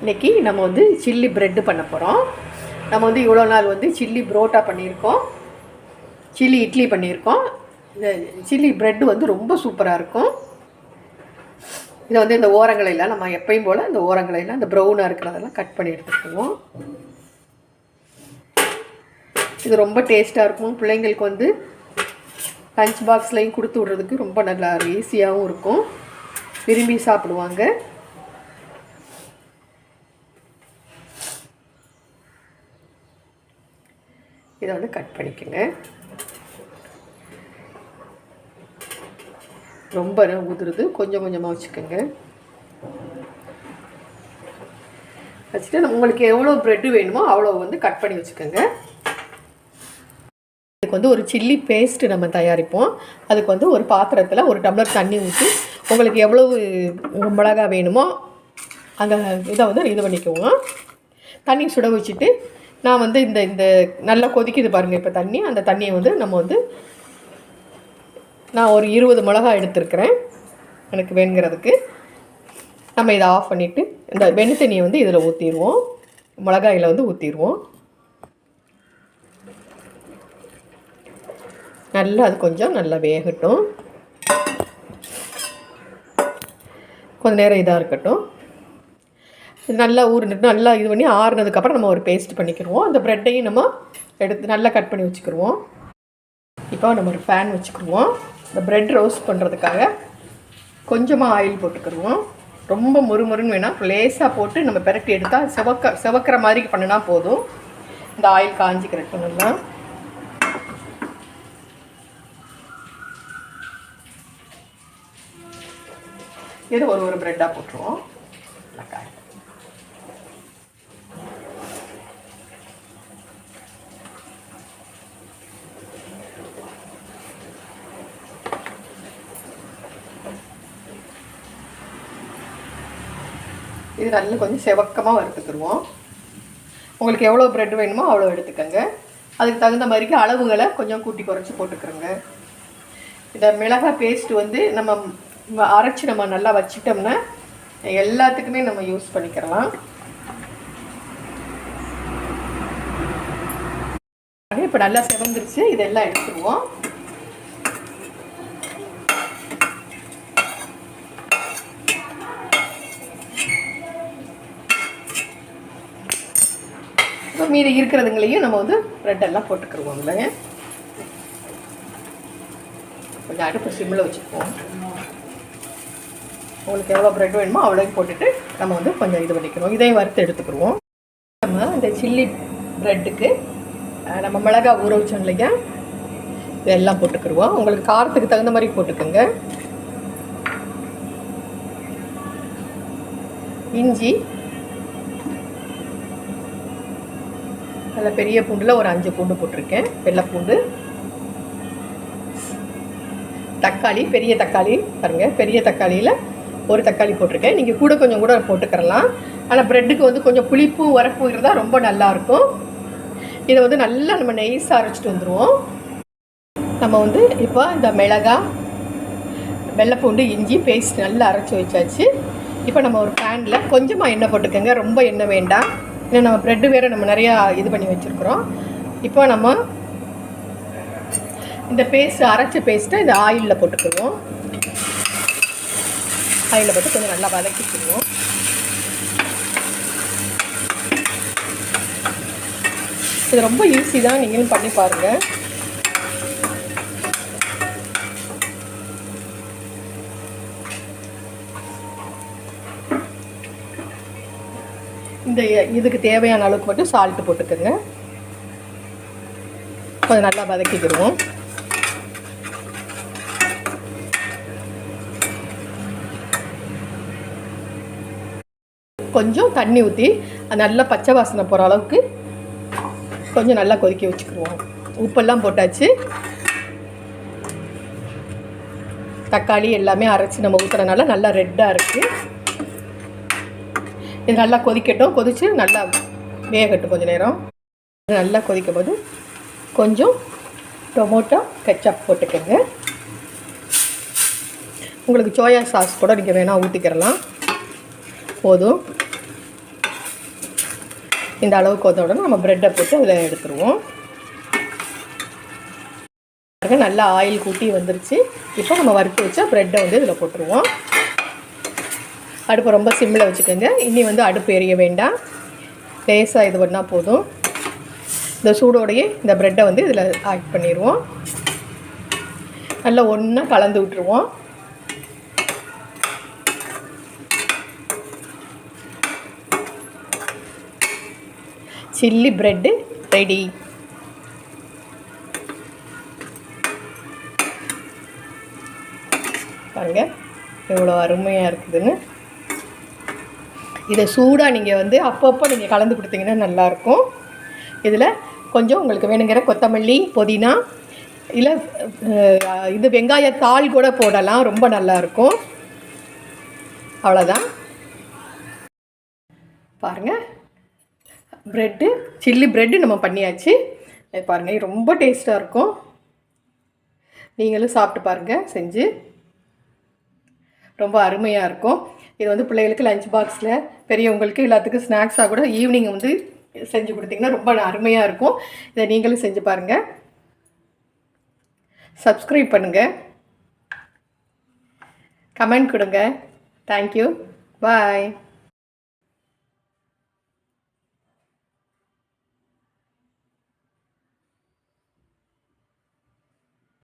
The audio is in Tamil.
இன்றைக்கி நம்ம வந்து சில்லி ப்ரெட்டு பண்ண போகிறோம். நம்ம வந்து இவ்வளோ நாள் வந்து சில்லி புரோட்டா பண்ணியிருக்கோம், சில்லி இட்லி பண்ணியிருக்கோம். இந்த சில்லி ப்ரெட்டு வந்து ரொம்ப சூப்பராக இருக்கும். இதை வந்து இந்த ஓரங்களையெல்லாம் நம்ம எப்பயும் போல் இந்த ஓரங்களையெல்லாம் இந்த ப்ரௌனாக இருக்கிறதெல்லாம் கட் பண்ணி எடுத்துக்குவோம். இது ரொம்ப டேஸ்ட்டாக இருக்கும். பிள்ளைங்களுக்கு வந்து லஞ்ச் பாக்ஸ்லையும் கொடுத்து விட்றதுக்கு ரொம்ப நல்லா ஈஸியாகவும் இருக்கும், விரும்பி சாப்பிடுவாங்க. இதை வந்து கட் பண்ணிக்கோங்க. ரொம்ப உதிருது, கொஞ்சம் கொஞ்சமாக வச்சுக்கோங்க. வச்சுட்டு உங்களுக்கு எவ்வளோ ப்ரெட்டு வேணுமோ அவ்வளோ வந்து கட் பண்ணி வச்சுக்கோங்க. இதுக்கு வந்து ஒரு சில்லி பேஸ்ட்டு நம்ம தயாரிப்போம். அதுக்கு வந்து ஒரு பாத்திரத்தில் 1 டம்ளர் தண்ணி ஊற்றி உங்களுக்கு எவ்வளவு மிளகா வேணுமோ அந்த இதை வந்து இது பண்ணிக்குவோம். தண்ணி சுட வச்சுட்டு நான் வந்து இந்த இந்த நல்லா கொதிக்குது பாருங்கள் இப்போ தண்ணி. அந்த தண்ணியை வந்து நம்ம வந்து நான் ஒரு 20 மிளகா எடுத்துருக்கிறேன் எனக்கு வேணுங்கிறதுக்கு. நம்ம இதை ஆஃப் பண்ணிவிட்டு இந்த வெண்ணெய் தண்ணியை வந்து இதில் ஊற்றிடுவோம், மிளகாயில் வந்து ஊற்றிடுவோம். நல்லா அது கொஞ்சம் நல்லா வேகட்டும், கொஞ்சம் நேரம் இதாக இருக்கட்டும். நல்லா ஊறிட்டு நல்லா இது பண்ணி ஆறுனதுக்கப்புறம் நம்ம ஒரு பேஸ்ட் பண்ணிக்கிடுவோம். அந்த ப்ரெட்டையும் நம்ம எடுத்து நல்லா கட் பண்ணி வச்சுக்கிடுவோம். இப்போ நம்ம ஒரு பேன் வச்சுக்கிடுவோம். இந்த ப்ரெட் ரோஸ்ட் பண்ணுறதுக்காக கொஞ்சமாக ஆயில் போட்டுக்கிடுவோம். ரொம்ப முறுமுறுன்னு வேணாம், லேசாக போட்டு நம்ம பெரட்டி எடுத்தால் செவக்கிற மாதிரி பண்ணினா போதும். இந்த ஆயில் காஞ்சிக்கிறதுக்கு நல்லா இது ஒரு ப்ரெட்டாக போட்டுருவோம். இது நல்லா கொஞ்சம் செவக்கமாக வறுத்துக்கிடுவோம். உங்களுக்கு எவ்வளோ ப்ரெட் வேணுமோ அவ்வளோ எடுத்துக்கோங்க. அதுக்கு தகுந்த மாதிரிக்கு அளவுகளை கொஞ்சம் கூட்டி குறைச்சி போட்டுக்கிறோங்க. இந்த மிளகாய் பேஸ்ட்டு வந்து நம்ம அரைச்சி நம்ம நல்லா வச்சிட்டோம்னா எல்லாத்துக்குமே நம்ம யூஸ் பண்ணிக்கிறலாம். இப்போ நல்லா செவந்துருச்சு, இதெல்லாம் எடுத்துக்குவோம். மீதி இருக்கிறதுங்களையும் நம்ம வந்து ப்ரெட்டெல்லாம் போட்டுக்கிடுவோம். இல்லைங்க, கொஞ்சம் அடுப்பு சிம்மில் வச்சுக்குவோம். உங்களுக்கு எவ்வளோ ப்ரெட் வேணுமோ அவ்வளோயும் போட்டுட்டு நம்ம வந்து கொஞ்சம் இது பண்ணிக்கிறோம். இதையும் வறுத்து எடுத்துக்கிடுவோம். நம்ம இந்த சில்லி ப்ரெட்டுக்கு நம்ம மிளகாய் ஊற வச்சோம் இல்லையா, இதெல்லாம் போட்டுக்கிடுவோம். உங்களுக்கு காரத்துக்கு தகுந்த மாதிரி போட்டுக்கோங்க. இஞ்சி, நல்ல பெரிய பூண்டில் ஒரு 5 பூண்டு போட்டிருக்கேன், வெள்ளை பூண்டு. தக்காளி, பெரிய தக்காளி பாருங்கள், பெரிய தக்காளியில் ஒரு தக்காளி போட்டிருக்கேன். நீங்கள் கூட கொஞ்சம் கூட போட்டுக்கிறலாம். ஆனால் ப்ரெட்டுக்கு வந்து கொஞ்சம் புளிப்பு உரப்பு இருந்தால் ரொம்ப நல்லாயிருக்கும். இதை வந்து நல்லா நம்ம நெய்ஸாக அரைச்சிட்டு வந்துடுவோம். நம்ம வந்து இப்போ இந்த மிளகாய், வெள்ளைப்பூண்டு, இஞ்சி பேஸ்ட் நல்லா அரைச்சி வச்சாச்சு. இப்போ நம்ம ஒரு பேனில் கொஞ்சமாக எண்ணெய் போட்டுக்கோங்க, ரொம்ப எண்ணெய் வேண்டாம். ஏன்னா நம்ம ப்ரெட்டு வேறு நம்ம நிறையா இது பண்ணி வச்சுருக்குறோம். இப்போ நம்ம இந்த அரைச்ச பேஸ்ட்டை இந்த ஆயிலில் போட்டுக்குவோம். ஆயிலில் போட்டு கொஞ்சம் நல்லா வதக்கிக்குவோம். இது ரொம்ப ஈஸி தான், நீங்களும் பண்ணி பாருங்கள். இந்த இதுக்கு தேவையான அளவுக்கு மட்டும் சால்ட்டு போட்டுக்கோங்க. கொஞ்சம் நல்லா வதக்கிக்கிடுவோம். கொஞ்சம் தண்ணி ஊற்றி நல்லா பச்சை வாசனை போகிற அளவுக்கு கொஞ்சம் நல்லா கொதிக்க வச்சுக்கிடுவோம். உப்பெல்லாம் போட்டாச்சு. தக்காளி எல்லாமே அரைச்சி நம்ம ஊற்றுறதுனால நல்லா ரெட்டாக இருக்குது. இது நல்லா கொதிக்கட்டும், கொதித்து நல்லா வேகட்டும் கொஞ்சம் நேரம். நல்லா கொதிக்கும் போது கொஞ்சம் டொமேட்டோ கெச்சப் போட்டுக்கோங்க. உங்களுக்கு சோயா சாஸ் கூட நீங்கள் வேணால் ஊற்றிக்கிறலாம், போதும். இந்த அளவுக்கு வந்த உடனே நம்ம ப்ரெட்டை போட்டு அதில் எடுத்துருவோம். நல்லா ஆயில் கூட்டி வந்துருச்சு. இப்போ நம்ம வறுத்து வச்சா ப்ரெட்டை வந்து இதில் போட்டுருவோம். அடுப்பை ரொம்ப சிம்மில் வச்சுக்கோங்க. இனி வந்து அடுப்பு எரிய வேண்டாம், லேசாக இது பண்ணால் போதும். இந்த சூடோடையே இந்த ப்ரெட்டை வந்து இதில் ஆட் பண்ணிடுவோம். நல்லா ஒன்றா கலந்து விட்டுருவோம். Chilli bread ready. பாருங்கள் எவ்வளோ அருமையாக இருக்குதுன்னு. இதை சூடாக நீங்கள் வந்து அப்பப்போ நீங்கள் கலந்து கொடுத்தீங்கன்னா நல்லாயிருக்கும். இதில் கொஞ்சம் உங்களுக்கு வேணுங்கிற கொத்தமல்லி, புதினா, இல்லை இது வெங்காயத்தாள் கூட போடலாம், ரொம்ப நல்லாயிருக்கும். அவ்வளோதான். பாருங்கள் ப்ரெட்டு, சில்லி ப்ரெட்டு நம்ம பண்ணியாச்சு. பாருங்கள் ரொம்ப டேஸ்ட்டாக இருக்கும். நீங்களும் சாப்பிட்டு பாருங்கள் செஞ்சு, ரொம்ப அருமையாக இருக்கும். இது வந்து பிள்ளைகளுக்கு லஞ்ச் பாக்ஸில், பெரியவங்களுக்கு எல்லாத்துக்கும் ஸ்நாக்ஸாக கூட ஈவினிங் வந்து செஞ்சு கொடுத்தீங்கன்னா ரொம்ப அருமையாக இருக்கும். இதை நீங்களும் செஞ்சு பாருங்கள். சப்ஸ்கிரைப் பண்ணுங்கள், கமெண்ட் கொடுங்க. தேங்க்யூ, பாய்.